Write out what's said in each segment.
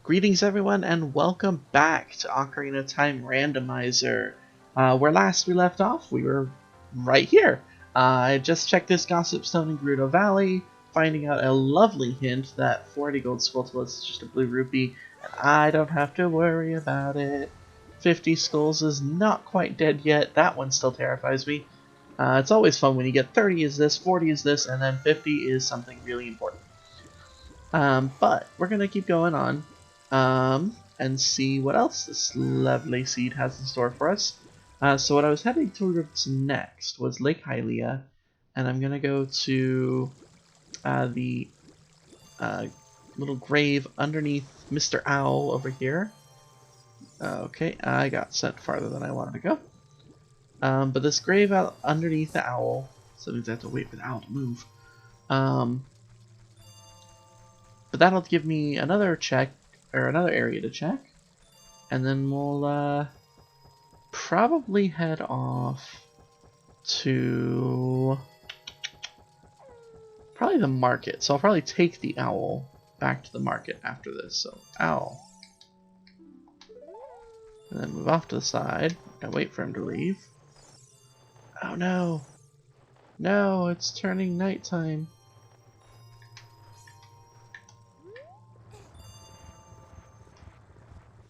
Greetings everyone and welcome back to Ocarina of Time Randomizer. Where last we left off, we were right here. I just checked this gossip stone in Gerudo Valley, finding out a lovely hint that 40 gold Skulltulas is just a blue rupee, and I don't have to worry about it. 50 skulls is not quite dead yet, that one still terrifies me. It's always fun when you get 30 is this, 40 is this, and then 50 is something really important. But we're going to keep going on and see what else this lovely seed has in store for us. So what I was heading towards next was Lake Hylia, and I'm going to go to the little grave underneath Mr. Owl over here. Okay, I got sent farther than I wanted to go. But this grave out underneath the owl, so that means I have to wait for the owl to move. But that'll give me another check, or another area to check, and then we'll probably head off to probably the market. So I'll probably take the owl back to the market after this. So owl, and then move off to the side and wait for him to leave. Oh no! No, it's turning nighttime.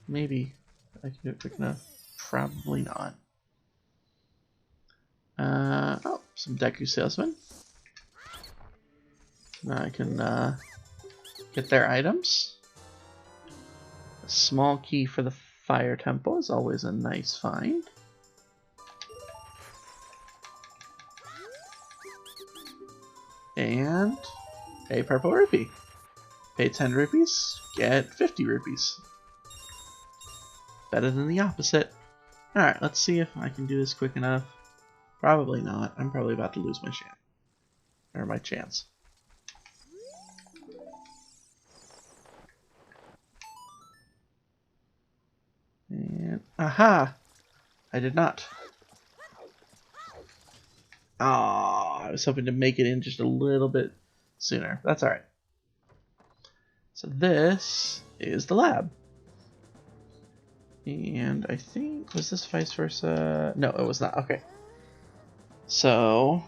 Maybe I can do it quick enough. Probably not. Oh, some Deku salesmen. Now I can get their items. A small key for the fire temple is always a nice find. And a purple rupee. Pay 10 rupees, get 50 rupees. Better than the opposite. Alright, let's see if I can do this quick enough. Probably not. I'm probably about to lose my chance. Or my chance. And aha! I did not. Ah, I was hoping to make it in just a little bit sooner. That's alright. So this is the lab. And I think, was this vice versa? No, it was not. Okay. So,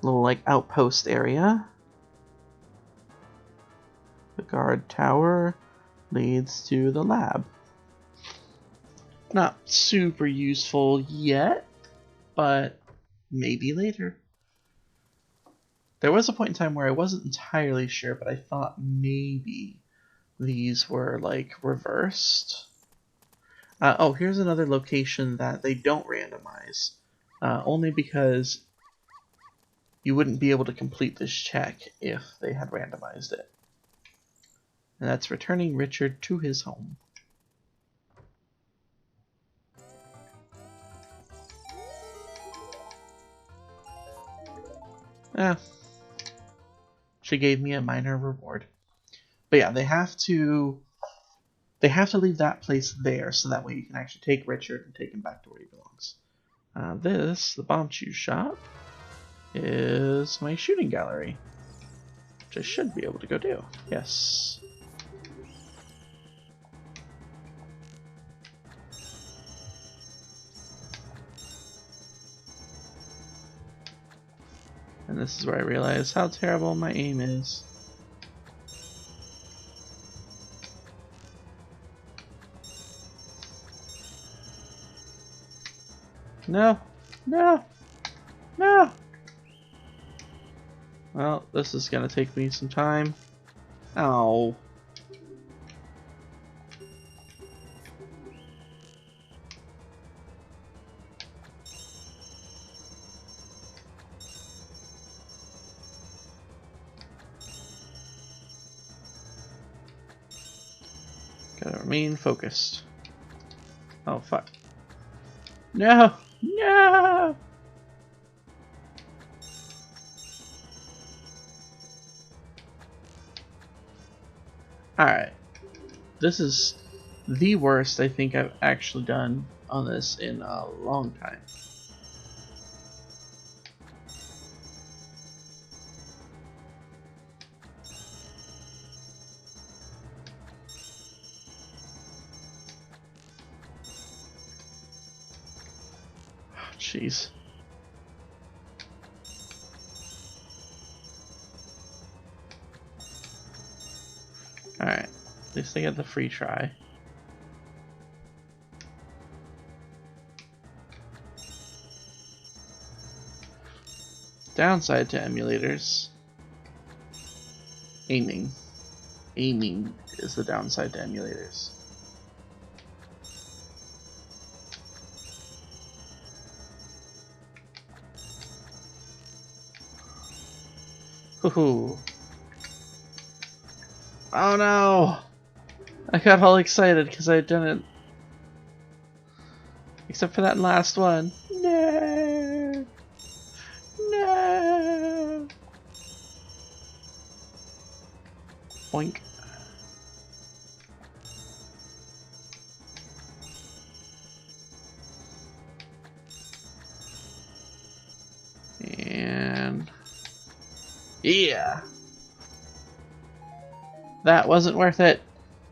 little like outpost area. The guard tower leads to the lab. Not super useful yet, but maybe later. There was a point in time where I wasn't entirely sure, but I thought maybe these were like reversed. Oh, here's another location that they don't randomize. Only because you wouldn't be able to complete this check if they had randomized it. And that's returning Richard to his home. She gave me a minor reward. But yeah, they have to leave that place there so that way you can actually take Richard and take him back to where he belongs. The bomb shoe shop, is my shooting gallery, which I should be able to go do. Yes. And this is where I realize how terrible my aim is. No! No! No! Well, this is gonna take me some time. Ow. Gotta remain focused. Oh, fuck. No! No! Alright. This is the worst I think I've actually done on this in a long time. Jeez. Alright, at least I get the free try. Downside to emulators. Aiming. Aiming is the downside to emulators. Hoo-hoo. Oh no! I got all excited because I had done it. Except for that last one. No! No! Boink. And... yeah! That wasn't worth it!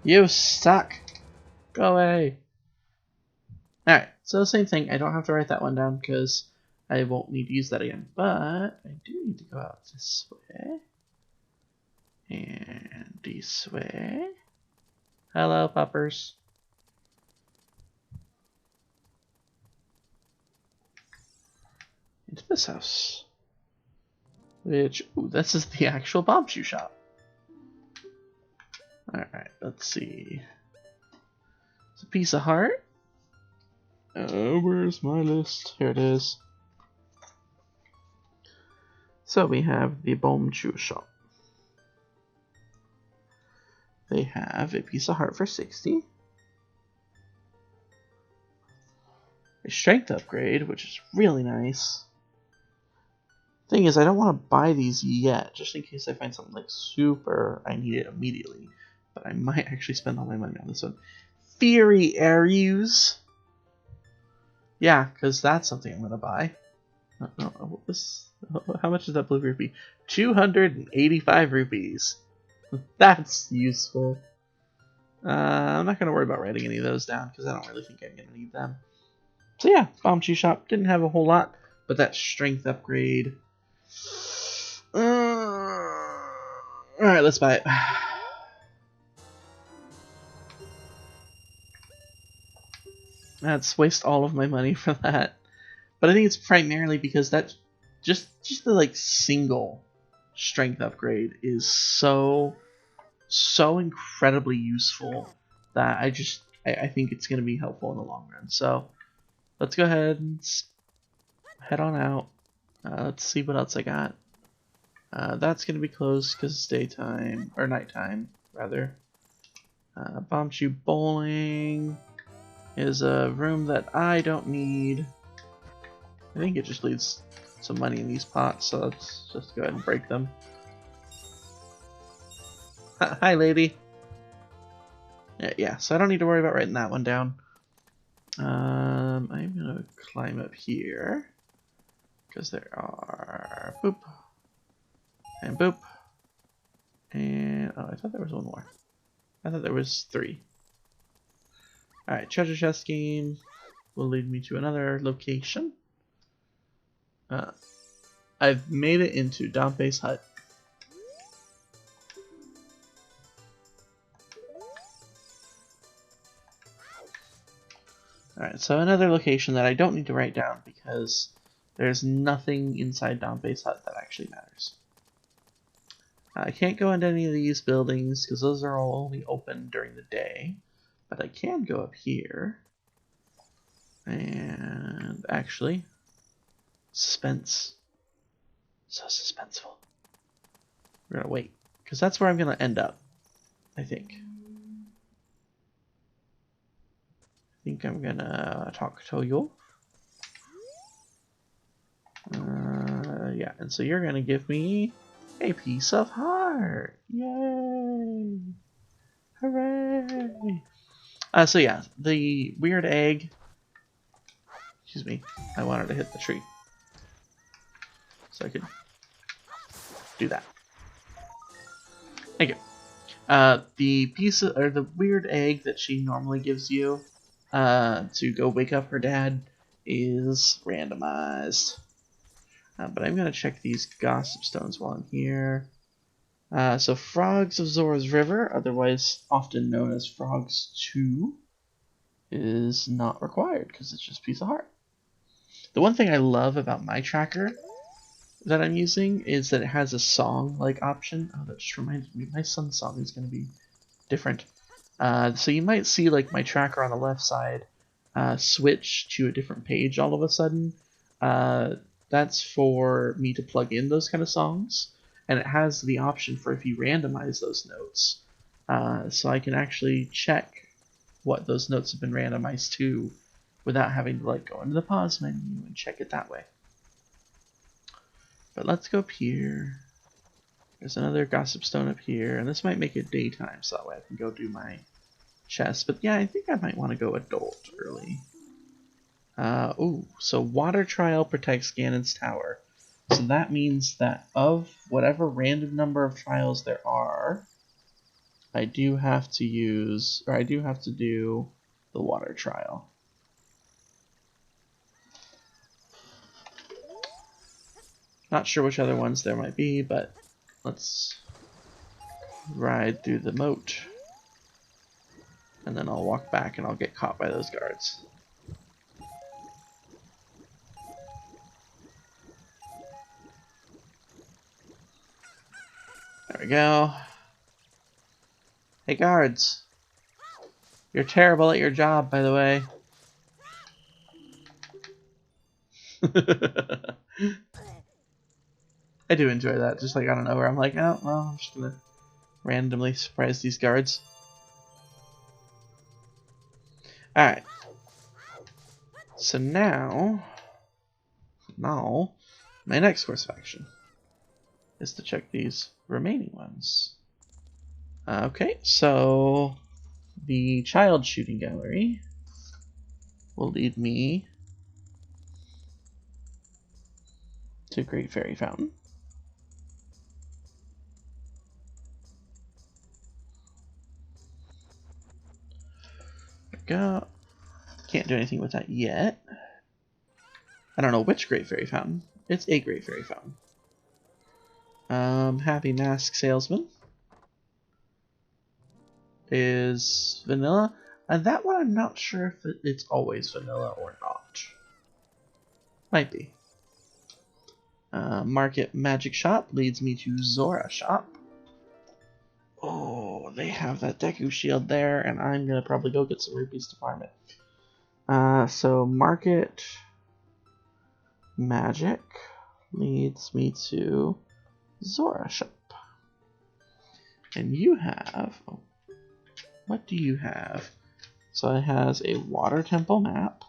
You suck! Go away! Alright, so same thing. I don't have to write that one down because I won't need to use that again. But I do need to go out this way. And this way. Hello, puppers. Into this house. Which, ooh, this is the actual bomb shoe shop. Alright, let's see. It's a piece of heart. Where's my list? Here it is. So we have the bomb shoe shop. They have a piece of heart for 60. A strength upgrade, which is really nice. Thing is, I don't want to buy these yet, just in case I find something like super I need it immediately. But I might actually spend all my money on this one. Fury Arrows. Yeah, because that's something I'm going to buy. How much is that blue rupee? 285 rupees. That's useful. I'm not going to worry about writing any of those down because I don't really think I'm going to need them. So yeah, bomb shoe shop. Didn't have a whole lot, but that strength upgrade. Alright, let's buy it. Let's waste all of my money for that. But I think it's primarily because that's just the like single strength upgrade is so incredibly useful that I think it's going to be helpful in the long run. So let's go ahead and head on out. Let's see what else I got. That's going to be closed because it's daytime, or nighttime, rather. Bomb shoe bowling is a room that I don't need. I think it just leaves some money in these pots, so let's just go ahead and break them. Hi, lady. Yeah, so I don't need to worry about writing that one down. I'm going to climb up here. Because there are boop and boop and oh, I thought there was one more. I thought there was 3. Alright, treasure chest game will lead me to another location. I've made it into Dompe's hut. Alright, so another location that I don't need to write down because there's nothing inside Dompe's hut that actually matters. I can't go into any of these buildings because those are all only open during the day. But I can go up here. And actually, suspense. So suspenseful. We're gonna wait, because that's where I'm gonna end up, I think. I think I'm gonna talk to you. Yeah, and so you're gonna give me a piece of heart. Yay! Hooray! So yeah, the weird egg. Excuse me, I wanted to hit the tree. So I could do that. Thank you. The piece of, or the weird egg that she normally gives you to go wake up her dad is randomized. But I'm going to check these gossip stones while I'm here. So Frogs of Zora's River, otherwise often known as Frogs 2, is not required because it's just a piece of heart. The one thing I love about my tracker that I'm using is that it has a song-like option. Oh, that just reminded me, my son's song is going to be different. So you might see like my tracker on the left side switch to a different page all of a sudden. That's for me to plug in those kind of songs, and it has the option for if you randomize those notes, so I can actually check what those notes have been randomized to without having to like go into the pause menu and check it that way. But let's go up here. There's another gossip stone up here, and this might make it daytime, so that way I can go do my chest. But yeah, I think I might want to go adult early. So water trial protects Ganon's tower. So that means that of whatever random number of trials there are, I do have to do the water trial. Not sure which other ones there might be, but let's ride through the moat. And then I'll walk back and I'll get caught by those guards. There we go. Hey guards. You're terrible at your job, by the way. I do enjoy that, just like out of nowhere. I'm like, oh, well, I'm just gonna randomly surprise these guards. Alright. So now, my next course of action is to check these remaining ones. Okay, so the child shooting gallery will lead me to Great Fairy Fountain. There we go. Can't do anything with that yet. I don't know which Great Fairy Fountain. It's a Great Fairy Fountain. Happy Mask Salesman is vanilla. And that one I'm not sure if it's always vanilla or not. Might be. Market Magic Shop leads me to Zora Shop. Oh, they have that Deku Shield there, and I'm gonna probably go get some rupees to farm it. So Market Magic leads me to Zora Shop. And you have... Oh, what do you have? So it has a Water Temple map.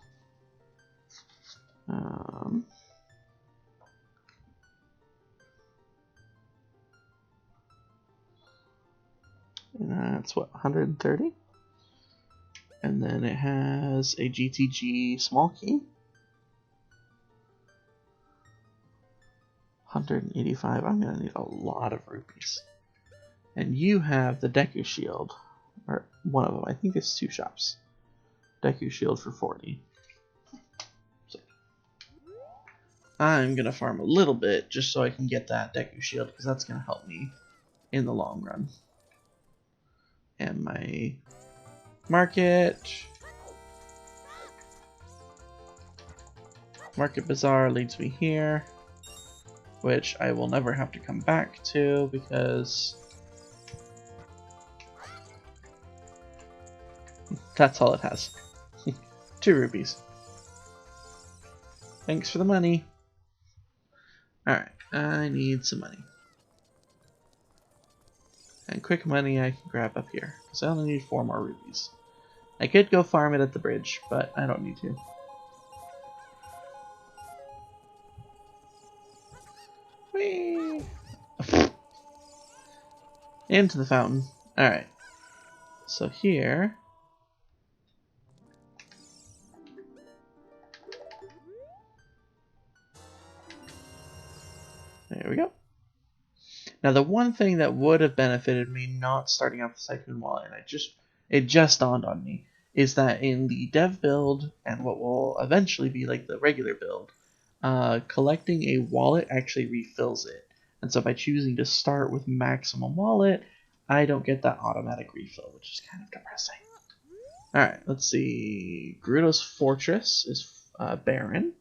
And that's what, 130? And then it has a GTG small key. 185. I'm gonna need a lot of rupees. And you have the Deku Shield, or one of them. I think it's 2 shops. Deku Shield for 40. So I'm gonna farm a little bit just so I can get that Deku Shield, because that's gonna help me in the long run. And my market Bazaar leads me here, which I will never have to come back to because that's all it has. 2 rupees. Thanks for the money. Alright, I need some money. And quick money I can grab up here, because I only need 4 more rupees. I could go farm it at the bridge, but I don't need to. Whee! Into the fountain. Alright. So here... There we go. Now the one thing that would have benefited me not starting off the Tycoon Wallet, and it just dawned on me, is that in the dev build and what will eventually be like the regular build, collecting a wallet actually refills it. And so by choosing to start with maximum wallet, I don't get that automatic refill, which is kind of depressing. Alright, let's see. Gerudo's Fortress is barren,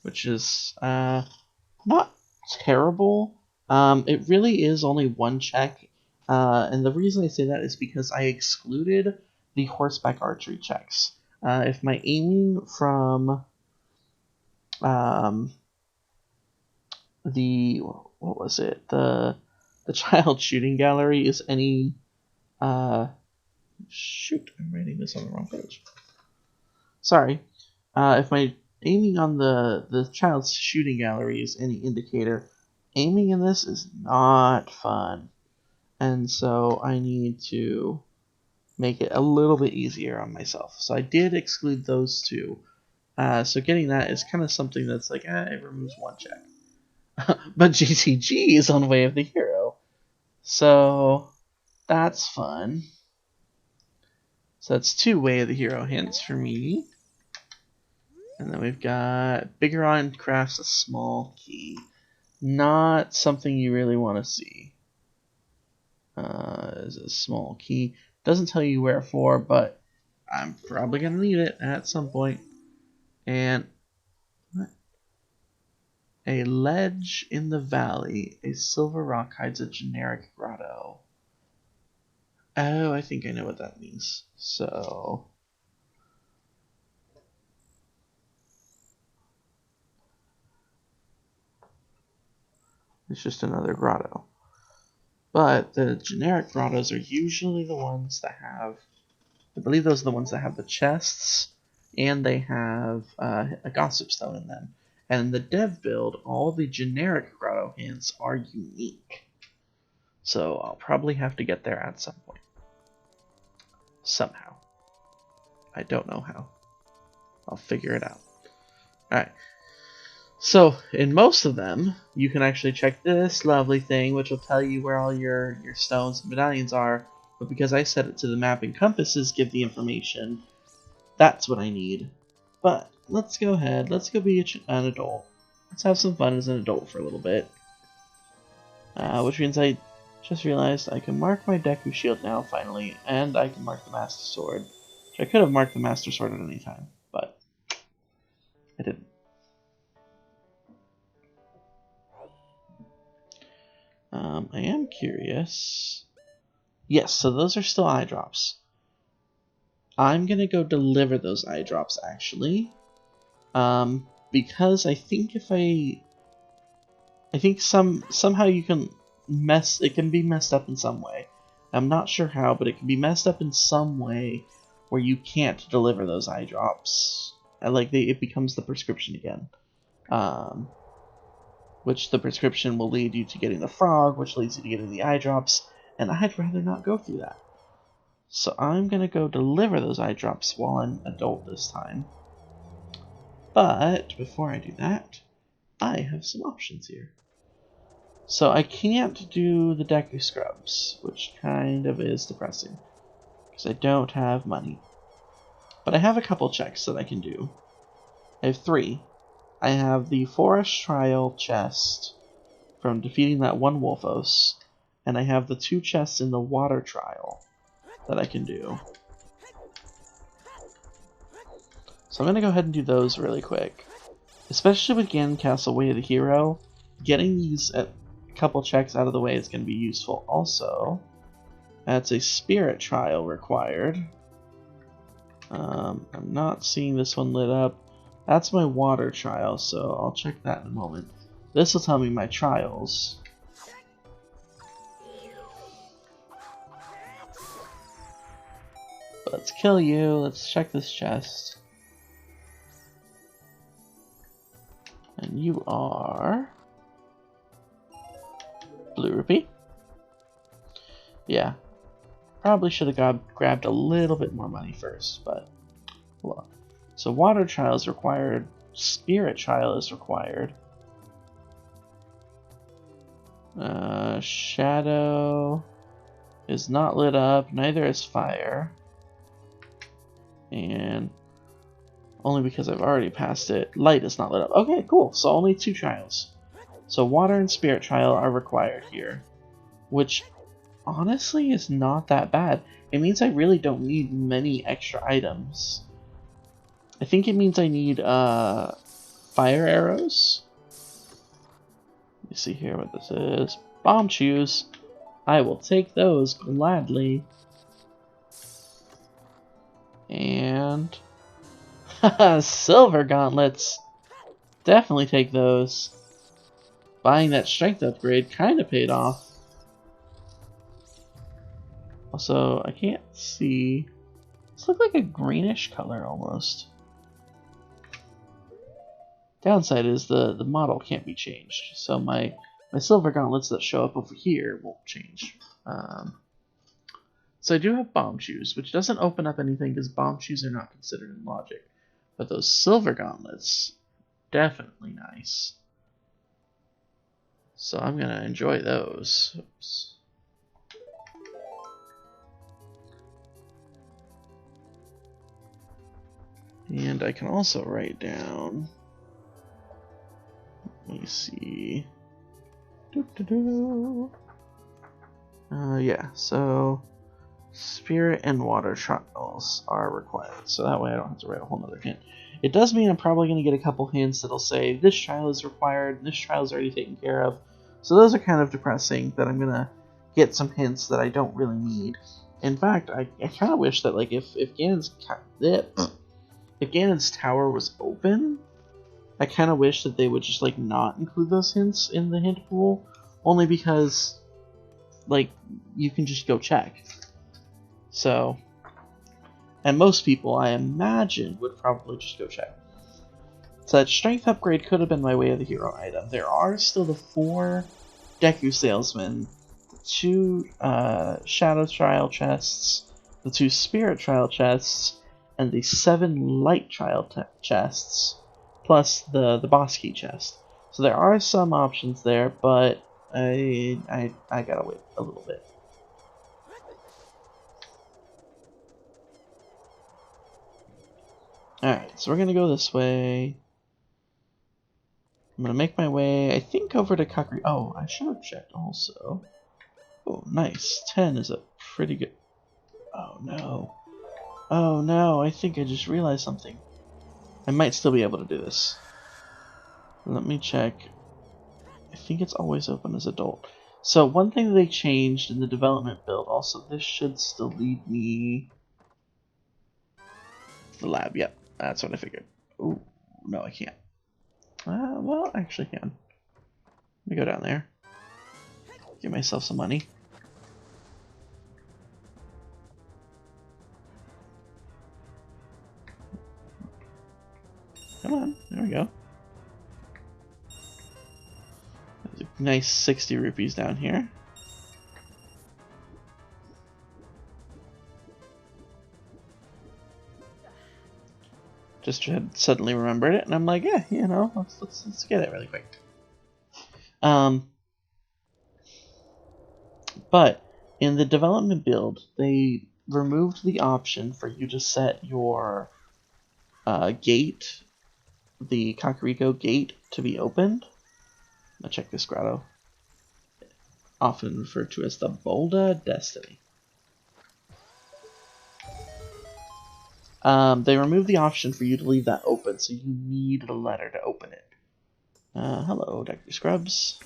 which is not terrible. It really is only one check, and the reason I say that is because I excluded the horseback archery checks. If my aiming from the what was it, the child shooting gallery is any shoot, I'm writing this on the wrong page. Sorry. If my aiming on the child's shooting gallery is any indicator, aiming in this is not fun. And so I need to make it a little bit easier on myself. So I did exclude those two. So getting that is kind of something that's like, it removes one check. But GTG is on Way of the Hero. So that's fun. So that's 2 Way of the Hero hints for me. And then we've got Bigeron crafts a small key. Not something you really want to see. Is a small key. Doesn't tell you where for, but I'm probably going to need it at some point. And a ledge in the valley. A silver rock hides a generic grotto. Oh, I think I know what that means. So it's just another grotto. But the generic grottos are usually the ones that have, I believe those are the ones that have the chests, and they have a gossip stone in them. And in the dev build, all the generic grotto hints are unique. So I'll probably have to get there at some point. Somehow. I don't know how. I'll figure it out. Alright. So, in most of them, you can actually check this lovely thing, which will tell you where all your stones and medallions are, but because I set it to the map and compasses give the information, that's what I need. But, let's go ahead, let's go be an adult. Let's have some fun as an adult for a little bit. Which means I just realized I can mark my Deku Shield now, finally, and I can mark the Master Sword. Which I could have marked the Master Sword at any time, but I didn't. I am curious. Yes, so those are still eye drops. I'm gonna go deliver those eye drops actually, because I think somehow you can it can be messed up in some way. I'm not sure how, but it can be messed up in some way where you can't deliver those eye drops. It becomes the prescription again. Which the prescription will lead you to getting the frog, which leads you to getting the eye drops, and I'd rather not go through that. So I'm going to go deliver those eye drops while I'm adult this time. But before I do that, I have some options here. So I can't do the Deku Scrubs, which kind of is depressing, because I don't have money. But I have a couple checks that I can do. I have 3. I have the Forest Trial chest from defeating that one Wolfos, and I have the 2 chests in the Water Trial that I can do. So I'm going to go ahead and do those really quick. Especially with Ganon Castle Way of the Hero, getting these a couple checks out of the way is going to be useful. Also, that's a Spirit Trial required. I'm not seeing this one lit up. That's my Water Trial, so I'll check that in a moment. This will tell me my trials. Let's kill you. Let's check this chest. And you are Blue Rupee. Yeah. Probably should have grabbed a little bit more money first, but look. So Water Trial is required. Spirit Trial is required. Shadow is not lit up. Neither is Fire. And only because I've already passed it, light is not lit up. Okay, cool. So only 2 trials. So water and spirit trial are required here, which honestly is not that bad. It means I really don't need many extra items. I think it means I need fire arrows. Let me see here what this is. Bomb shoes. I will take those gladly. And silver gauntlets. Definitely take those. Buying that strength upgrade kind of paid off. Also, I can't see. This looks like a greenish color almost. Downside is the model can't be changed, so my silver gauntlets that show up over here won't change. So I do have bomb shoes, which doesn't open up anything because bomb shoes are not considered in logic. But those silver gauntlets, definitely nice. So I'm gonna enjoy those. Oops. And I can also write down. Let me see. Yeah, so spirit and water trials are required, so that way I don't have to write a whole nother hint. It does mean I'm probably going to get a couple hints that'll say this trial is required, and this trial is already taken care of. So those are kind of depressing that I'm going to get some hints that I don't really need. In fact, I kind of wish that like if Ganon's tower was open, I kind of wish that they would just like not include those hints in the hint pool, only because like you can just go check. So, and most people I imagine would probably just go check. So that strength upgrade could have been my way of the hero item. There are still the 4 Deku salesmen, the 2 shadow trial chests, the 2 spirit trial chests, and the 7 light trial chests, plus the boss key chest. So there are some options there, but I gotta wait a little bit. Alright, so we're gonna go this way. I'm gonna make my way, I think, over to Kakari. Oh, I should have checked also. Oh, nice. 10 is a pretty good... Oh, no. Oh, no, I think I just realized something. I might still be able to do this. Let me check. I think it's always open as adult. So, one thing they changed in the development build, also, this should still lead me... The lab, yep. That's what I figured. Oh, no, I can't. Well, I actually can. Let me go down there. Get myself some money. Come on, there we go. There's a nice 60 rupees down here. Just had suddenly remembered it, and I'm like, yeah, you know, let's get it really quick. But in the development build, they removed the option for you to set your gate, the Kakariko gate, to be opened. Now check this grotto. Often referred to as the Bolda Destiny. They removed the option for you to leave that open, so you need a letter to open it. Hello, Dr. Scrubs.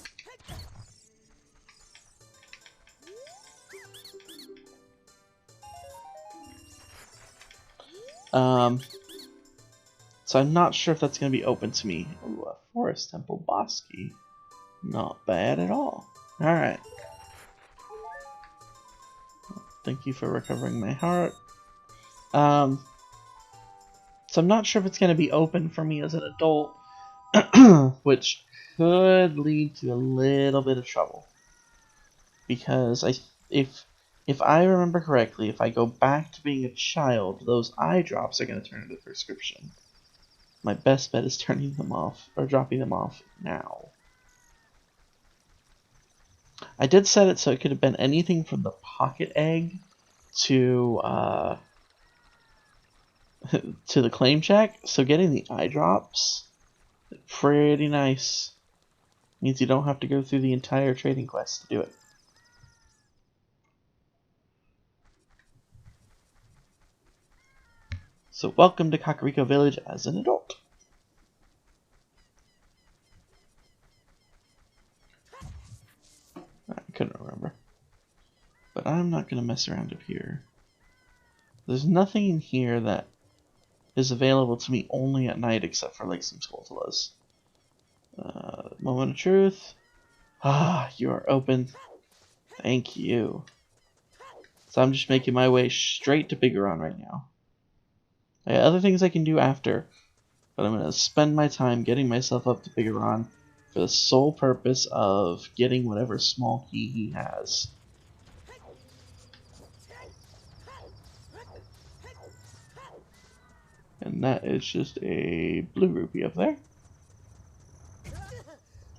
So I'm not sure if that's going to be open to me. Ooh, a Forest Temple boss key. Not bad at all. Alright. Thank you for recovering my heart. So I'm not sure if it's going to be open for me as an adult, which could lead to a little bit of trouble. Because if I remember correctly, if I go back to being a child, those eye drops are going to turn into prescription. My best bet is turning them off, or dropping them off now. I did set it so it could have been anything from the pocket egg to to the claim check. So getting the eye drops, pretty nice. Means you don't have to go through the entire trading quest to do it. So welcome to Kakariko Village as an adult. I couldn't remember. But I'm not going to mess around up here. There's nothing in here that is available to me only at night except for like some Skulltulas. Moment of truth. Ah, you are open. Thank you. So I'm just making my way straight to Bigoron right now. I got other things I can do after, but I'm going to spend my time getting myself up to Bigoron for the sole purpose of getting whatever small key he has. And that is just a blue rupee up there.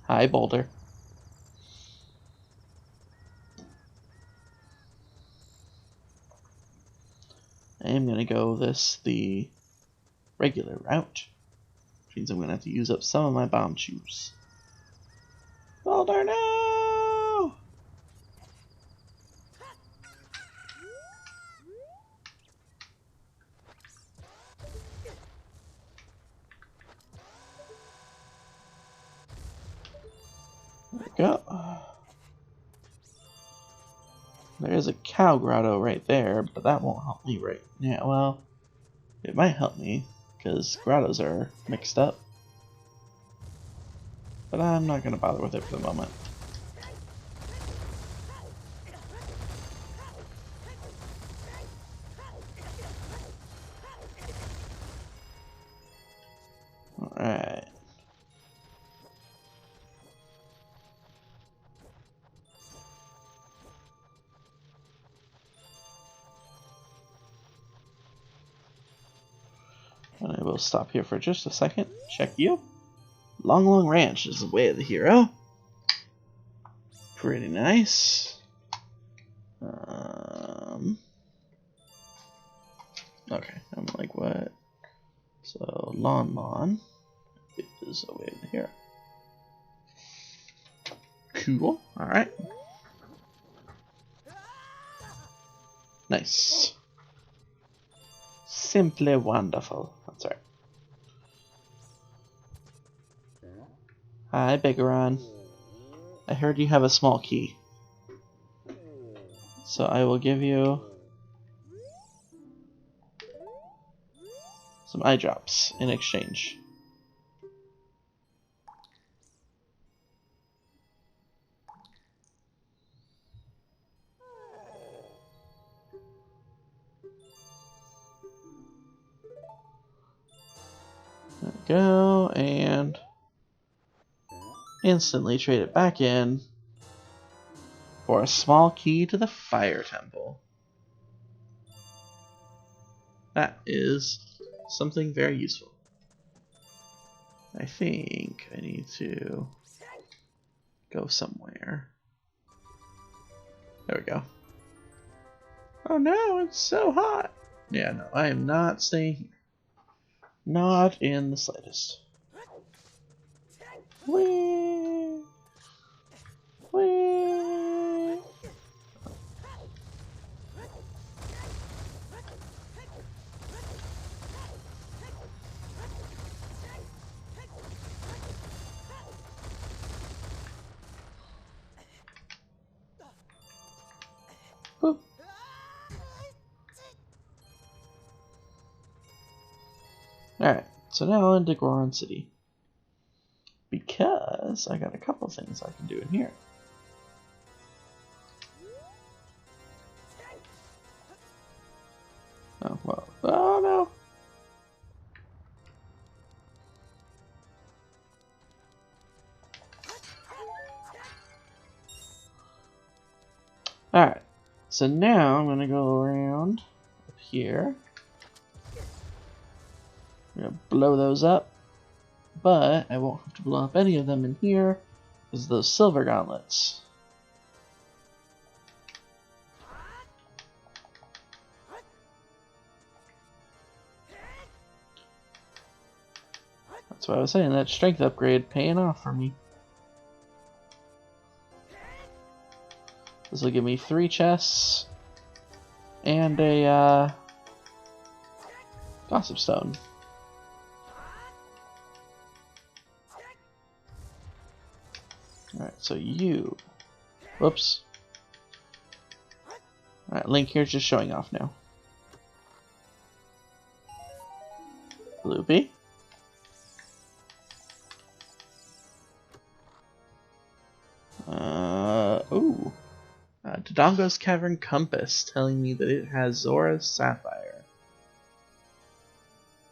Hi, Boulder. I am going to go the regular route, which means I'm going to have to use up some of my bomb shoes. Boulder, no! There we go. There's a cow grotto right there, but that won't help me right now. Well, it might help me, because grottos are mixed up. But I'm not going to bother with it for the moment. Alright. And I will stop here for just a second. Check you. Long Long Ranch is the way of the hero. Pretty nice. Okay, I'm like, what? So, Lon is the way of the hero. Cool. Alright. Nice. Simply wonderful. That's right. Hi, Bigoron. I heard you have a small key. So I will give you some eye drops in exchange. There we go, and instantly trade it back in for a small key to the Fire Temple. That is something very useful. I think I need to go somewhere. There we go. Oh no, it's so hot! Yeah, no, I am not staying here. Not in the slightest. Whee! Whee! Boop. Alright, so now into Goron City. Because I got a couple things I can do in here. Oh, well. Oh, no! Alright, so now I'm going to go around up here. I'm going to blow those up. But I won't have to blow up any of them in here, because those silver gauntlets. That's what I was saying, that strength upgrade paying off for me. This will give me 3 chests and a gossip stone. Alright, so you... Whoops. Alright, Link here's just showing off now. Loopy. Ooh. Dodongo's Cavern Compass telling me that it has Zora's Sapphire.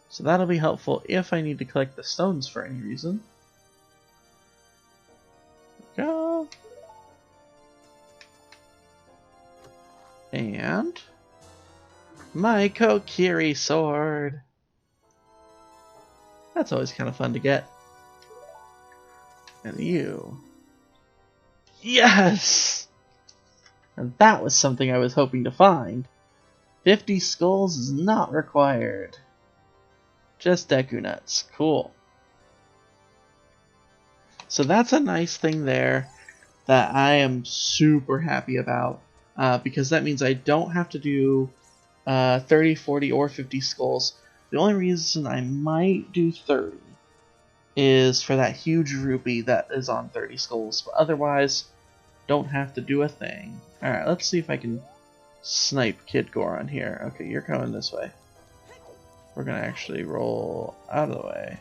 So that'll be helpful if I need to collect the stones for any reason. Go. And my Kokiri sword. That's always kind of fun to get. And you. Yes! And that was something I was hoping to find. 50 skulls is not required. Just Deku Nuts. Cool. So that's a nice thing there that I am super happy about. Because that means I don't have to do 30, 40, or 50 skulls. The only reason I might do 30 is for that huge rupee that is on 30 skulls. But otherwise, don't have to do a thing. Alright, let's see if I can snipe Kid Goron here. Okay, you're coming this way. We're going to actually roll out of the way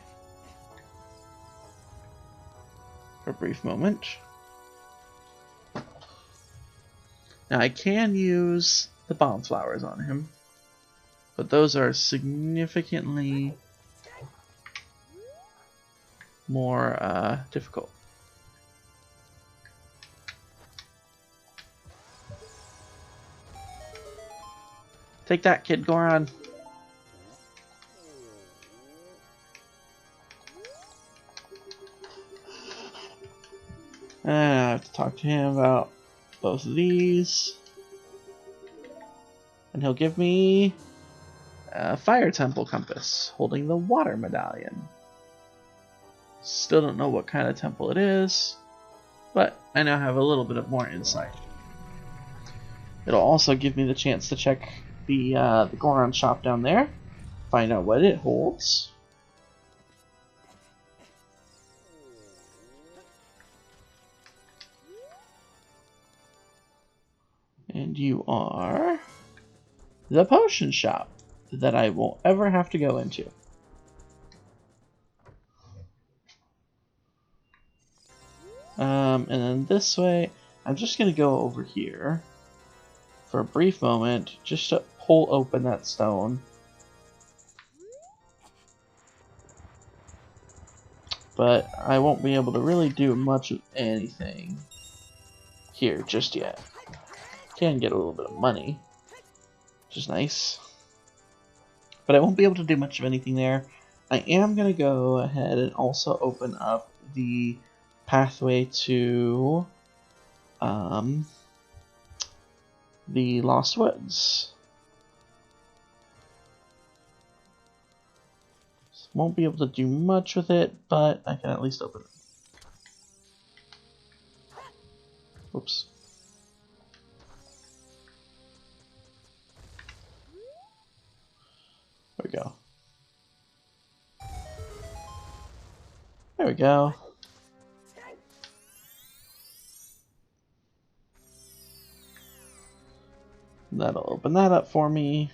for a brief moment. Now I can use the bomb flowers on him, but those are significantly more difficult. Take that, Kid Goron. And I have to talk to him about both of these. And he'll give me a Fire Temple Compass holding the Water Medallion. Still don't know what kind of temple it is, but I now have a little bit of more insight. It'll also give me the chance to check the Goron shop down there, find out what it holds. And you are the potion shop that I won't ever have to go into. And then this way, I'm just going to go over here for a brief moment just to pull open that stone. But I won't be able to really do much of anything here just yet. Can get a little bit of money, which is nice. But I won't be able to do much of anything there. I am going to go ahead and also open up the pathway to the Lost Woods. Won't be able to do much with it, but I can at least open it. Oops. There we go. There we go. That'll open that up for me.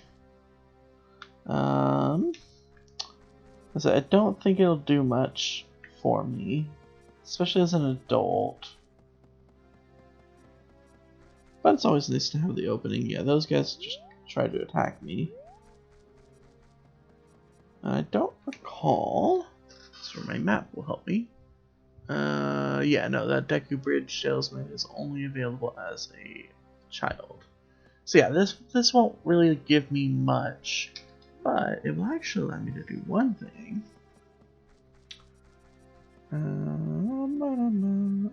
I don't think it'll do much for me, especially as an adult. But it's always nice to have the opening. Yeah, those guys just tried to attack me. I don't recall. That's where my map will help me. Yeah, no, that Deku Bridge salesman is only available as a child. So yeah, this won't really give me much, but it will actually allow me to do one thing.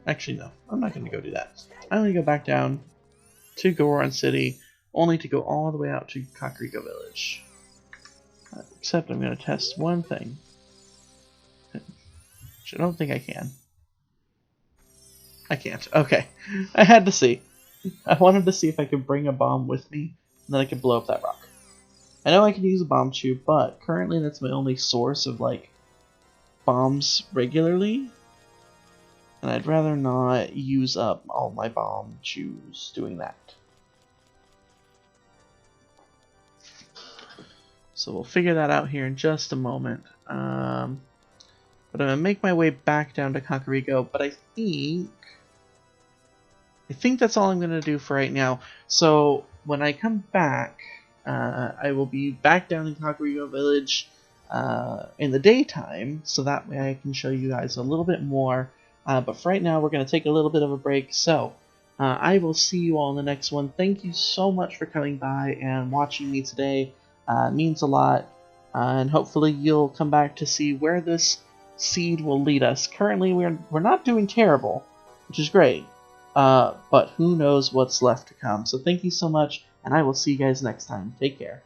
Actually, no, I'm not going to go do that. I'm going to go back down to Goron City, only to go all the way out to Kakariko Village. Except I'm going to test one thing. Which I don't think I can. I can't. Okay. I had to see. I wanted to see if I could bring a bomb with me, and then I could blow up that rock. I know I can use a bomb tube, but currently that's my only source of, like, bombs regularly. And I'd rather not use up all my bomb chews doing that. So we'll figure that out here in just a moment. But I'm going to make my way back down to Kakariko, but I think that's all I'm going to do for right now. So when I come back, I will be back down in Kakariko Village in the daytime, so that way I can show you guys a little bit more. But for right now, we're going to take a little bit of a break. So I will see you all in the next one. Thank you so much for coming by and watching me today. It means a lot. And hopefully you'll come back to see where this seed will lead us. Currently, we're not doing terrible, which is great. But who knows what's left to come. So thank you so much, and I will see you guys next time. Take care.